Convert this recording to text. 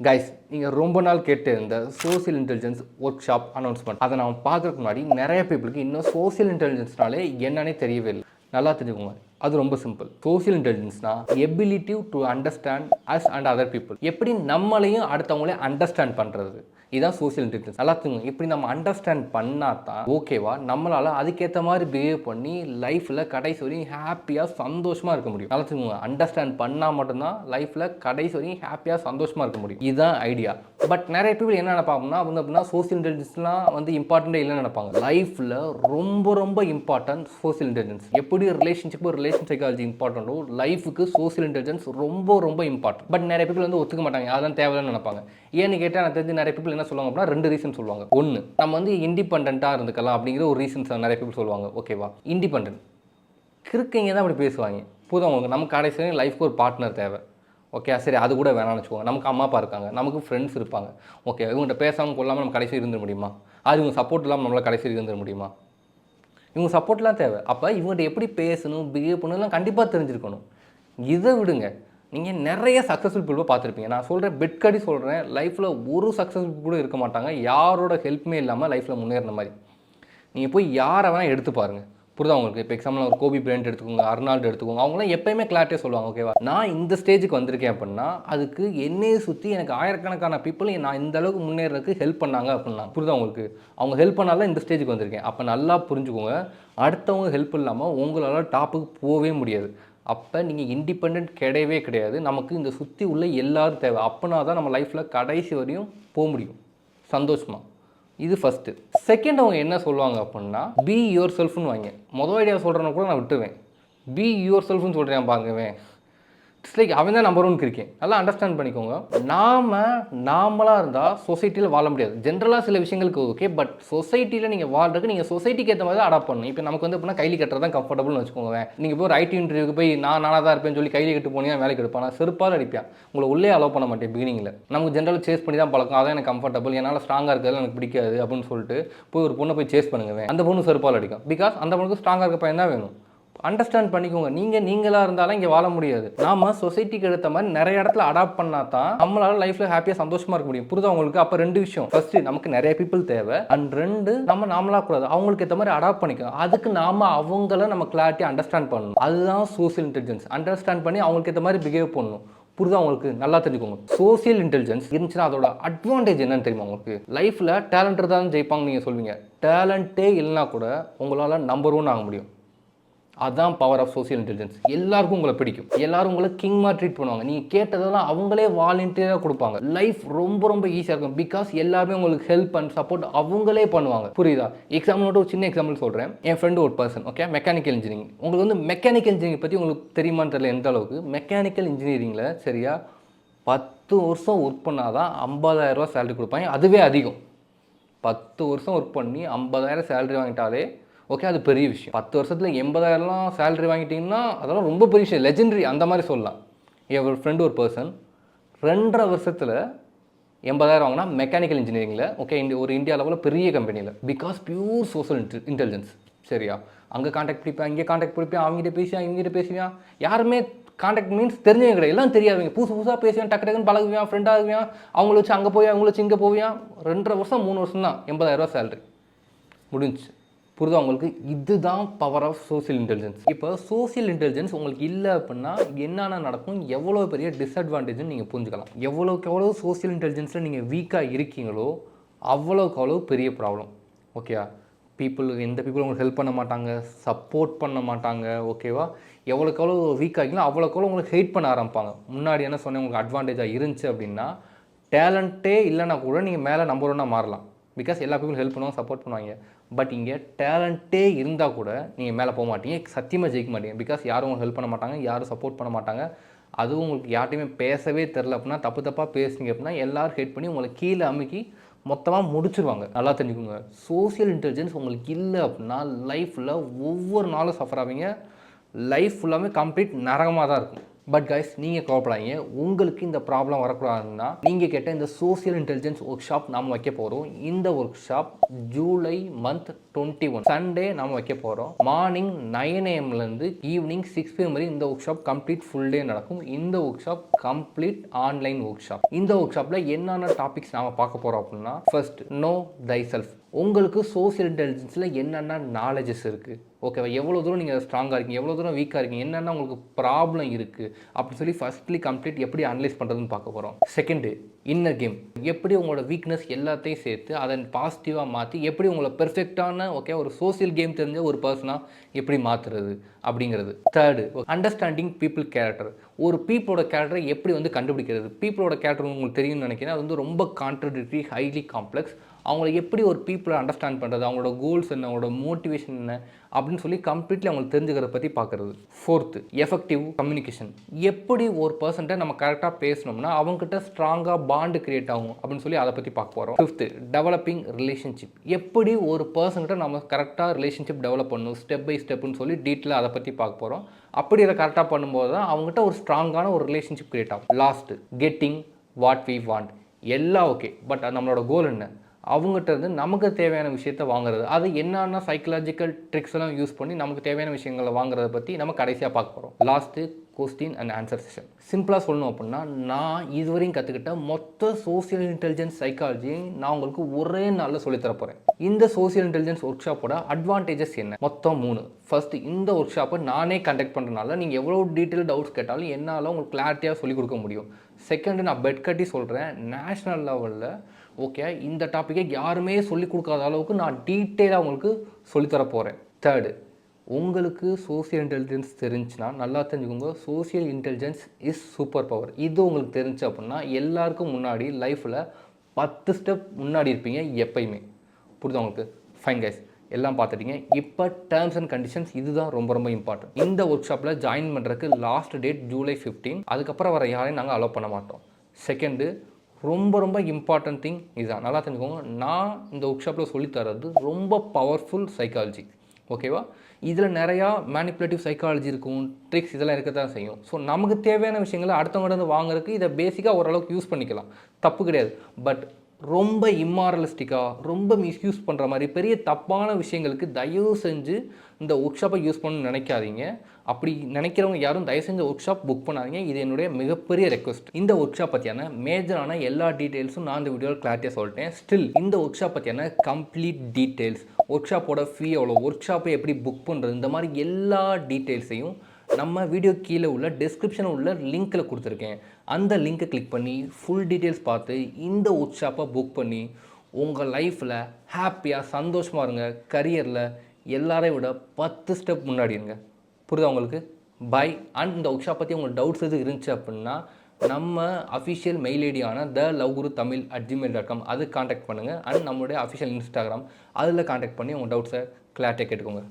Guys, நீங்கள் ரொம்ப நாள் கேட்டு இந்த social intelligence work shop announcement அதை நான் பார்க்குறதுக்கு முன்னாடி நிறைய பீப்புளுக்கு இன்னும் சோசியல் இன்டெலிஜென்ஸ்னாலே என்னன்னே தெரியவே இல்லை. நல்லா தெரிஞ்சுக்கோங்க, அது ரொம்ப சிம்பிள். சோசியல் இன்டெலிஜென்ஸ்னா ability to understand us and other people. எப்படி நம்மளையும் அடுத்தவங்களே அண்டர்ஸ்டாண்ட் பண்ணுறது, இதுதான் சோசியல் இன்டெலிஜென்ஸ். நல்லா தெரிஞ்சுங்க, இப்படி நம்ம அண்டர்ஸ்டாண்ட் பண்ணால் தான் ஓகேவா நம்மளால் அதுக்கேற்ற மாதிரி பிஹேவ் பண்ணி லைஃப்பில் கடைசி வரையும் ஹாப்பியாக சந்தோஷமாக இருக்க முடியும். நல்லா தெரிஞ்சுங்க, அண்டர்ஸ்டாண்ட் பண்ணால் மட்டும்தான் லைஃப்பில் கடைசி வரையும் ஹாப்பியாக சந்தோஷமாக இருக்க முடியும். இதுதான் ஐடியா. பட் நிறைய பேர் என்ன நினைப்பாங்கன்னா அப்படின்னா சோசியல் இன்டெலிஜென்ஸ்லாம் இம்பார்ட்டண்ட்டே இல்லைன்னு நினைப்பாங்க. லைஃப்பில் ரொம்ப ரொம்ப இம்பார்ட்டன்ட் சோசியல் இன்டெலிஜென்ஸ். எப்படி ரிலேஷன் சைக்காலஜி இம்பார்ட்டன்ட்டோ லைஃபுக்கு சோசியல் இன்டெலிஜென்ஸ் ரொம்ப ரொம்ப இம்பார்ட்டன்ட். பட் நிறைய பேர் ஒத்துக்க மாட்டாங்க, அதான் தேவையில்லைன்னு நினைப்பாங்க. ஏன்னு கேட்டால் எனக்கு தெரிஞ்சு நிறைய பேர் என்ன சொல்லுவாங்க அப்படின்னா ரெண்டு ரீசன் சொல்லுவாங்க. ஒன்று, நம்ம இண்டிபெண்ட்டாக இருந்துக்கலாம் அப்படிங்கிற ஒரு ரீசன்ஸ் நிறைய பேர் சொல்லுவாங்க. ஓகேவா, இண்டிபெண்ட் கிறுக்கிங்க தான் அப்படி பேசுவாங்க. புதுவங்க நமக்கு கடைசி லைஃப்க்கு ஒரு பார்ட்னர் தேவை. ஓகே, சரி, அது கூட வேணாம்னு வச்சுக்கோங்க. நமக்கு அம்மா அப்பா இருக்காங்க, நமக்கு ஃப்ரெண்ட்ஸ் இருப்பாங்க. ஓகே, இவங்கள்ட்ட பேசாமல் கொள்ளாமல் நம்ம கடைசி இருந்துட முடியுமா? அது இவங்க சப்போர்ட் இல்லாமல் நம்மளால் கடைசி இருந்துட முடியுமா? இவங்க சப்போர்ட்லாம் தேவை. அப்போ இவங்கள்ட்ட எப்படி பேசணும், பிஹேவ் பண்ணலாம் கண்டிப்பாக தெரிஞ்சிருக்கணும். இதை விடுங்க, நீங்கள் நிறைய சக்ஸஸ்ஃபுல் பீப்புளை பார்த்துருப்பீங்க. நான் சொல்கிறேன், பெட்கடி சொல்கிறேன், லைஃப்பில் ஒரு சக்ஸஸ்ஃபுல் கூட இருக்க மாட்டாங்க யாரோட ஹெல்ப்புமே இல்லாமல் லைஃப்பில் முன்னேறின மாதிரி. நீங்கள் போய் யாரை வேணால் எடுத்து பாருங்கள், புரியுதா உங்களுக்கு? இப்போ எக்ஸாம்பிள் ஒரு கோபி பிரையண்ட் எடுத்துக்கோங்க, அர்னால்டு எடுத்துக்கோங்க. அவங்களாம் எப்போயுமே கிளாரிட்டியாக சொல்லுவாங்க. ஓகேவா, நான் இந்த ஸ்டேஜுக்கு வந்திருக்கேன் அப்படின்னா அதுக்கு என்னையை சுற்றி எனக்கு ஆயிரக்கணக்கான பீப்புள் நான் இந்த அளவுக்கு முன்னேறதுக்கு ஹெல்ப் பண்ணாங்க அப்படின்னா, புரியுதா உங்களுக்கு? அவங்க ஹெல்ப் பண்ணாலும் இந்த ஸ்டேஜுக்கு வந்திருக்கேன். அப்போ நல்லா புரிஞ்சுக்கோங்க, அடுத்தவங்க ஹெல்ப் இல்லாமல் உங்களால் டாப்புக்கு போகவே முடியாது. அப்போ நீங்கள் இண்டிபெண்ட் கிடையவே கிடையாது. நமக்கு இந்த சுற்றி உள்ள எல்லோரும் தேவை. அப்போனா தான் நம்ம லைஃப்பில் கடைசி வரையும் போக முடியும் சந்தோஷமாக. இது ஃபஸ்ட்டு. செகண்ட், அவங்க என்ன சொல்லுவாங்க அப்படின்னா பி யுவர் செல்ஃப்னு வாங்க. மொதல் ஐடியா சொல்கிறேன்னா கூட நான் விட்டுருவேன். பி யுவர் செல்ஃப்னு சொல்கிறேன் பாருங்கவேன். இட்ஸ் லைக் அவன் தான் நம்பர் ஒன்க்கு இருக்கேன். நல்லா அண்டர்ஸ்டாண்ட் பண்ணிக்கோங்க. நாமளாக இருந்தால் சொசைட்டியில் வாழ முடியாது. ஜென்ரலாக சில விஷயங்களுக்கு ஓகே, பட் சொசைட்டியில் நீங்கள் வாழ்றதுக்கு நீங்கள் சொசைட்டிக்கு ஏற்ற மாதிரி தான் அடாப்ட் பண்ணணும். இப்போ நமக்கு அப்படின்னா கைலி கட்டுறது தான் கம்ஃபர்டபுள்னு வச்சுக்கோங்க. நீங்கள் போய் ஒரு ஐடி இன்டர்வியூக்கு போய் நானாக தான் இருப்பேன்னு சொல்லி கைலி கட்டு போனீங்கன்னா வேலைக்கு எடுப்பான், செருப்பால் அடிப்பேன். உங்களை உள்ளே அலோவ் பண்ண மாட்டேன். பிகினிங்கில் நமக்கு ஜென்ரலாக சேஸ் பண்ணி தான் பழக்கம். அதான் எனக்கு கம்ஃபர்டபுள், என்னால் ஸ்ட்ராங்காக இருக்கிறது எனக்கு பிடிக்காது அப்படின்னு சொல்லிட்டு போய் ஒரு பொண்ணை போய் சேஸ் பண்ணுங்க. அந்த பொண்ணு செருப்பால் அடிக்கும். பிகாஸ் அந்த பொண்ணுக்கு ஸ்ட்ராங்காக இருக்க பையன் தான் வேணும். அண்டர்ஸ்டாண்ட் பண்ணிக்கோங்க. நீங்களாக இருந்தாலும் இங்கே வாழ முடியாது. நாம் சொசைட்டிக்கு எடுத்த மாதிரி நிறைய இடத்துல அடாப்ட் பண்ணால் தான் நம்மளால லைஃப்பில் ஹாப்பியாக சந்தோஷமாக இருக்க முடியும். புரியுதா உங்களுக்கு? அப்போ ரெண்டு விஷயம். ஃபர்ஸ்ட், நமக்கு நிறைய பீப்புள் தேவை. அண்ட் ரெண்டு, நாமளாக கூடாது, அவங்களுக்கு ஏற்ற மாதிரி அடாப்ட் பண்ணிக்கணும். அதுக்கு அவங்கள நம்ம கிளாரிட்டி அண்டர்ஸ்டாண்ட் பண்ணணும். அதுதான் சோசியல் இன்டெலிஜென்ஸ். அண்டர்ஸ்டாண்ட் பண்ணி அவங்களுக்கு ஏற்ற மாதிரி பிஹேவ் பண்ணணும். புரியுதா உங்களுக்கு? நல்லா தெரிஞ்சுக்கோங்க. சோசியல் இன்டெலிஜென்ஸ் இருந்துச்சுன்னா அதோட அட்வான்டேஜ் என்னன்னு தெரியுமா உங்களுக்கு? லைஃப்பில் டேலண்ட் தான் ஜெயிப்பாங்க நீங்கள் சொல்வீங்க. டேலண்ட்டே இல்லைனா கூட உங்களால் நம்பர் 1 ஆக முடியும். அதுதான் பவர் ஆஃப் சோசியல் இன்டெலிஜென்ஸ். எல்லாருக்கும் உங்களை பிடிக்கும், எல்லாரும் உங்களை கிங்மாக ட்ரீட் பண்ணுவாங்க. நீங்கள் கேட்டதெல்லாம் அவங்களே வாலண்டியராக கொடுப்பாங்க. லைஃப் ரொம்ப ரொம்ப ஈஸியாக இருக்கும். பிகாஸ் எல்லாருமே உங்களுக்கு ஹெல்ப் அண்ட் சப்போர்ட் அவங்களே பண்ணுவாங்க. புரியுதா? எக்ஸாம்பிள் ஒரு சின்ன எக்ஸாம்பிள் சொல்கிறேன். என் ஃப்ரெண்டு ஒரு பர்சன், ஓகே, மெக்கானிக்கல் இன்ஜினியரிங். உங்களுக்கு மெக்கானிக்கல் இன்ஜினியரிங் பற்றி உங்களுக்கு தெரியுமான்னு தெரியல எந்த அளவுக்கு. மெக்கானிக்கல் இன்ஜினியரிங்கில் சரியா 10 வருஷம் ஒர்க் பண்ணால் தான் 50,000 சேலரி கொடுப்பாங்க. அதுவே அதிகம். 10 வருஷம் ஒர்க் பண்ணி 50,000 சேலரி வாங்கிட்டாலே ஓகே, அது பெரிய விஷயம். 10 வருஷத்தில் 80,000 சேலரி வாங்கிட்டீங்கன்னா அதெல்லாம் ரொம்ப பெரிய விஷயம், லெஜெண்டரி அந்த மாதிரி சொல்லலாம். என் ஃப்ரெண்டு ஒரு பர்சன் 2.5 வருஷத்தில் 80,000 வாங்கினா மெக்கானிக்கல் இன்ஜினியரிங்கில், ஓகே, ஒரு இந்தியா லெவலில் பெரிய கம்பெனியில். Because pure social intelligence. சரியா? அங்கே கான்டாக்ட் பிடிப்பேன், இங்கே கான்டாக்ட் பிடிப்பேன், அவங்ககிட்ட பேசுவேன், இவங்ககிட்ட பேசுவேன். யாருமே கான்டாக்ட் மீன்ஸ் தெரிஞ்சவங்க கிடையாது, எல்லாம் தெரியாதவங்க. புதுசாக பேசுவேன், டக்கு டக்குன்னு பழகுவேன், ஃப்ரெண்ட் ஆகுவேன். அவங்கள வச்சு அங்கே போய் அவங்கள வச்சு இங்கே போவேன். 2.5 வருஷம் 3 வருஷம் தான் 80,000 சேலரி முடிஞ்சு. புரியுதா உங்களுக்கு? இதுதான் பவர் ஆஃப் சோசியல் இன்டெலிஜென்ஸ். இப்போ சோசியல் இன்டெலிஜென்ஸ் உங்களுக்கு இல்லை அப்படின்னா என்னென்ன நடக்கும், எவ்வளோ பெரிய டிஸ்அட்வான்டேஜ்னு நீங்கள் புரிஞ்சுக்கலாம். எவ்வளோக்கு எவ்வளோ சோசியல் இன்டெலிஜென்ஸில் நீங்கள் வீக்காக இருக்கீங்களோ அவ்வளோக்கு அவ்வளோ பெரிய ப்ராப்ளம். ஓகேவா? எந்த பீப்புள் உங்களுக்கு ஹெல்ப் பண்ண மாட்டாங்க, சப்போர்ட் பண்ண மாட்டாங்க. ஓகேவா? எவ்வளோக்கு எவ்வளோ வீக் ஆகிங்களோ அவ்வளோக்கு எவ்வளோ உங்களுக்கு ஹெயிட் பண்ண ஆரம்பிப்பாங்க. முன்னாடி என்ன சொன்னேன், உங்களுக்கு அட்வான்டேஜாக இருந்துச்சு அப்படின்னா டேலண்ட்டே இல்லைனா கூட நீங்கள் மேலே நம்பர் 1 மாறலாம். பிகாஸ் எல்லா பீப்புள் ஹெல்ப் பண்ணுவாங்க, சப்போர்ட் பண்ணுவாங்க. பட் இங்கே டேலண்ட்டே இருந்தால் கூட நீங்கள் மேலே போக மாட்டீங்க, சத்தியமாக ஜெயிக்க மாட்டீங்க. பிகாஸ் யாரும் உங்களுக்கு ஹெல்ப் பண்ண மாட்டாங்க, யாரும் சப்போர்ட் பண்ண மாட்டாங்க. அதுவும் உங்களுக்கு யார்ட்டையுமே பேசவே தெரில அப்படின்னா, தப்பாக பேசுனீங்க அப்படின்னா எல்லோரும் ஹெல்ப் பண்ணி உங்களை கீழே அமுக்கி மொத்தமாக முடிச்சிருவாங்க. நல்லா தெரிஞ்சுக்கோங்க. சோசியல் இன்டெலிஜென்ஸ் உங்களுக்கு இல்லை அப்படின்னா லைஃப்பில் ஒவ்வொரு நாளும் சஃபர் ஆவீங்க. லைஃப் ஃபுல்லாமே கம்ப்ளீட் நரகமாக தான் இருக்கும். பட் கைஸ் நீங்கள் கவலைப்படாதீங்க, உங்களுக்கு இந்த ப்ராப்ளம் வரக்கூடாதுன்னா நீங்கள் கேட்ட இந்த சோசியல் இன்டெலிஜென்ஸ் ஒர்க் ஷாப் நாம் வைக்க போகிறோம். இந்த work shop July month 21 Sunday நாம் வைக்க போகிறோம். மார்னிங் 9 AM ஈவினிங் 6 PM வரை இந்த work shop complete full day நடக்கும். இந்த work shop complete online work shop. இந்த ஒர்க் ஷாப்பில் என்னென்ன டாபிக்ஸ் நாம் பார்க்க போகிறோம் அப்படின்னா, ஃபர்ஸ்ட் நோ தை செல்ஃப். உங்களுக்கு சோசியல் இன்டெலிஜென்ஸில் என்னென்ன நாலேஜஸ் இருக்குது, ஓகேவா, எவ்வளோ தூரம் நீங்கள் ஸ்ட்ராங்காக இருக்கீங்க, எவ்வளோ தூரம் வீக்காக இருக்கீங்க, என்னென்ன உங்களுக்கு ப்ராப்ளம் இருக்குது அப்படின்னு சொல்லி ஃபர்ஸ்ட்லி கம்ப்ளீட் எப்படி அனலைஸ் பண்ணுறதுன்னு பார்க்க போகிறோம். செகண்டு இன்னர் கேம், எப்படி உங்களோட வீக்னஸ் எல்லாத்தையும் சேர்த்து அதை பாசிட்டிவாக மாற்றி எப்படி உங்களை பெர்ஃபெக்டான ஒரு சோசியல் கேம் தெரிஞ்ச ஒரு பர்சனாக எப்படி மாற்றுறது அப்படிங்கிறது. Third understanding people character. ஒரு பீப்புளோட கேரக்டரை எப்படி கண்டுபிடிக்கிறது. பீப்புளோட கேரக்டர் உங்களுக்கு தெரியும்னு நினைக்கிறேன். அது ரொம்ப கான்ட்ரடிக்டரி, ஹைலி காம்ப்ளெக்ஸ். அவங்கள எப்படி ஒரு பீப்புளை அண்டர்ஸ்டாண்ட் பண்ணுறது, அவங்களோட கோல்ஸ் என்ன, அவங்களோட மோட்டிவேஷன் என்ன அப்படின்னு சொல்லி கம்ப்ளீட்லி அவங்களுக்கு தெரிஞ்சுக்கிறத பற்றி பார்க்குறது. Fourth effective communication. எப்படி ஒரு பர்சன்ட்டை நம்ம கரெக்டாக பேசணும்னா அவங்ககிட்ட ஸ்ட்ராங்காக பாண்டு கிரியேட் ஆகும் அப்படின்னு சொல்லி அதை பற்றி பார்க்க போகிறோம். Fifth developing relationship. எப்படி ஒரு பர்சன்கிட்ட நம்ம கரெக்டாக ரிலேஷன்ஷிப் டெவலப் பண்ணணும் ஸ்டெப் பை ஸ்டெப்னு சொல்லி டீட்டெயிலாக அதை பற்றி பார்க்க போகிறோம். அப்படி அதை கரெக்டாக பண்ணும்போது தான் அவங்ககிட்ட ஒரு ஸ்ட்ராங்கான ஒரு ரிலேஷன்ஷிப் கிரியேட் ஆகும். Last getting what we want. எல்லாம் ஓகே, பட் நம்மளோட கோல் என்ன, அவங்ககிட்ட நமக்கு தேவையான விஷயத்த வாங்குறது. அது என்னென்ன சைக்கலாஜிக்கல் ட்ரிக்ஸ் எல்லாம் யூஸ் பண்ணி நமக்கு தேவையான விஷயங்களை வாங்குறத பற்றி நம்ம கடைசியாக பார்க்க போகிறோம். Last question and answer session. சிம்பிளாக சொல்லணும் அப்படின்னா, நான் இதுவரையும் கற்றுக்கிட்ட மொத்த சோசியல் இன்டெலிஜென்ஸ் சைக்காலஜியை நான் உங்களுக்கு ஒரே நாளில் சொல்லித்தர போகிறேன். இந்த சோசியல் இன்டெலிஜென்ஸ் ஒர்க் ஷாப்போட அட்வான்டேஜஸ் என்ன, மொத்தம் 3. ஃபர்ஸ்ட், இந்த ஒர்க் ஷாப்பை நானே கண்டக்ட் பண்ணுறதுனால நீங்கள் எவ்வளோ டீட்டெயில் டவுட்ஸ் கேட்டாலும் என்னால் உங்களுக்கு கிளாரிட்டியாக சொல்லிக் கொடுக்க முடியும். செகண்டு, நான் பெட் கட்டி சொல்கிறேன், நேஷ்னல் லெவலில் இந்த டாப்பிக்கை யாருமே சொல்லிக் கொடுக்காத அளவுக்கு நான் டீட்டெயிலாக உங்களுக்கு சொல்லித்தர போகிறேன். தேர்டு, உங்களுக்கு சோசியல் இன்டெலிஜென்ஸ் தெரிஞ்சுன்னா நல்லா தெரிஞ்சுக்கோங்க, social intelligence is super power. இது உங்களுக்கு தெரிஞ்சு அப்படின்னா எல்லாருக்கும் முன்னாடி லைஃப்பில் 10 ஸ்டெப் முன்னாடி இருப்பீங்க எப்பயுமே. புரியுதா உங்களுக்கு? ஃபைன் கைஸ், எல்லாம் பார்த்துட்டீங்க. இப்போ டேர்ம்ஸ் அண்ட் கண்டிஷன்ஸ் இதுதான் ரொம்ப ரொம்ப இம்பார்ட்டன்ட். இந்த ஒர்க் ஷாப்பில் ஜாயின் பண்ணுறதுக்கு லாஸ்ட் டேட் ஜூலை 15. அதுக்கப்புறம் வர யாரையும் நாங்கள் அலோவ் பண்ண மாட்டோம். செகண்டு, ரொம்ப ரொம்ப இம்பார்ட்டன்ட் திங் இதுதான், நல்லா தெரிஞ்சுக்கோங்க. நான் இந்த ஒர்க் ஷாப்பில் சொல்லித்தரது ரொம்ப பவர்ஃபுல் சைக்காலஜி, ஓகேவா. இதில் நிறையா மேனிப்புலேட்டிவ் சைக்காலஜி இருக்கும், ட்ரிக்ஸ் இதெல்லாம் இருக்க தான் செய்யும். ஸோ நமக்கு தேவையான விஷயங்களை அடுத்தவங்க வாங்குறதுக்கு இதை பேசிக்காக ஓரளவுக்கு யூஸ் பண்ணிக்கலாம், தப்பு கிடையாது. பட் ரொம்ப இம்மாரலிஸ்டிக்காக, ரொம்ப மிஸ்யூஸ் பண்ணுற மாதிரி பெரிய தப்பான விஷயங்களுக்கு தயவு செஞ்சு இந்த ஒர்க் ஷாப்பை யூஸ் பண்ணணும்னு நினைக்காதீங்க. அப்படி நினைக்கிறவங்க யாரும் தயவு செஞ்சு ஒர்க் ஷாப் புக் பண்ணாதீங்க. இது என்னுடைய மிகப்பெரிய ரெக்வஸ்ட். இந்த ஒர்க் ஷாப் பற்றியான மேஜரான எல்லா டீட்டெயில்ஸும் நான் இந்த வீடியோவில் கிளாரிட்டியாக சொல்லிட்டேன். ஸ்டில் இந்த ஒர்க் ஷாப் பற்றியான கம்ப்ளீட் டீட்டெயில்ஸ், ஒர்க் ஷாப்போட ஃபீ எவ்வளோ, ஒர்க் ஷாப்பை எப்படி புக் பண்ணுறது, இந்த மாதிரி எல்லா டீட்டெயில்ஸையும் நம்ம வீடியோ கீழே உள்ள டிஸ்கிரிப்ஷனில் உள்ள லிங்க்கில் கொடுத்துருக்கேன். அந்த லிங்க்கை கிளிக் பண்ணி ஃபுல் டீட்டெயில்ஸ் பார்த்து இந்த ஒர்க் ஷாப்பை புக் பண்ணி உங்கள் லைஃப்பில் ஹாப்பியாக சந்தோஷமாக இருங்க. கரியரில் எல்லாரையும் விட 10 ஸ்டெப் முன்னாடி இருங்க. புரியுதா உங்களுக்கு? பை. அண்ட் இந்த ஒர்க் ஷாப் பற்றி உங்களுக்கு டவுட்ஸ் எது இருந்துச்சு அப்படின்னா நம்ம அஃபிஷியல் மெயில் ஐடியான thelovegurutamil@gmail.com அது காண்டாக்ட் பண்ணுங்கள். அண்ட் நம்மளுடைய அஃபிஷியல் இன்ஸ்டாகிராம் அதில் காண்டாக்ட் பண்ணி உங்கள் டவுட்ஸை கிளாரிட்டியாக கேட்டுக்கோங்க.